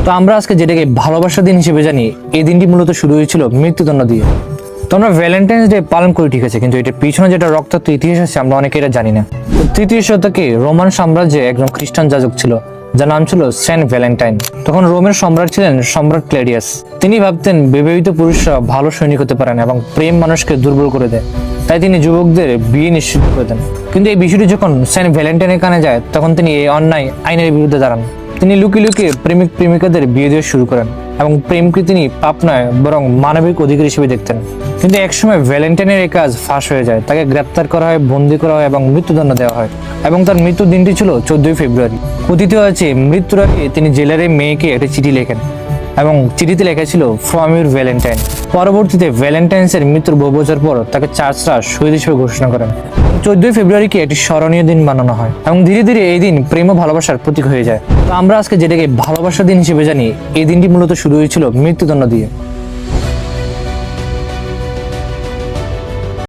তো আমরা আজকে যেটাকে ভালোবাসার দিন হিসেবে জানি, এই দিনটি মূলত শুরু হয়েছিল মৃত্যুদণ্ড দিয়ে। তো আমরা ভ্যালেন্টাইন্স ডে পালন করি, ঠিক আছে, কিন্তু এটার পিছনে যেটা রক্তাক্ত ইতিহাস আছে আমরা অনেকে এটা জানি না। তৃতীয় শতকে রোমান সাম্রাজ্যে একজন খ্রিস্টান যাজক ছিল যার নাম ছিল সেন্ট ভ্যালেন্টাইন। তখন রোমের সম্রাট ছিলেন সম্রাট ক্লেডিয়াস। তিনি ভাবতেন বিবাহিত পুরুষরা ভালো সৈনিক হতে পারেন এবং প্রেম মানুষকে দুর্বল করে দেয়, তাই তিনি যুবকদের বিয়ে নিশ্চিত করে দেন। কিন্তু এই বিষয়টি যখন সেন্ট ভ্যালেন্টাইনের কানে যায় তখন তিনি এই অন্যায় আইনের বিরুদ্ধে দাঁড়ান। তিনি লুকিয়ে লুকিয়ে প্রেমিক প্রেমিকাদের বিয়ে দেওয়া শুরু করেন এবং প্রেমকে তিনি পাপ নয় বরং মানবিক অধিকার হিসেবে দেখতেন। কিন্তু একসময় ভ্যালেন্টাইনের এই কাজ ফাঁস হয়ে যায়, তাকে গ্রেপ্তার করা হয়, বন্দী করা হয় এবং মৃত্যুদণ্ড দেওয়া হয়। এবং তার মৃত্যুর দিনটি ছিল 14 ফেব্রুয়ারি। কথিত আছে মৃত্যুর আগে তিনি জেলারের মেয়েকে একটি চিঠি লেখেন এবং চিঠিতে লেখা ছিল ফ্রম ইউর ভ্যালেন্টাইন। পরবর্তীতে ভ্যালেন্টাইন্সের মৃত্যুর বহু বছর পর তাকে চার্চরা শহীদ হিসেবে ঘোষণা করেন। 14 ফেব্রুয়ারিকে একটি স্মরণীয় দিন বানানো হয় এবং ধীরে ধীরে এই দিন প্রেম ও ভালোবাসার প্রতীক হয়ে যায়। তো আমরা আজকে যেটাকে ভালোবাসার দিন হিসেবে জানি, এই দিনটি মূলত শুরু হয়েছিল মৃত্যুদণ্ড দিয়ে।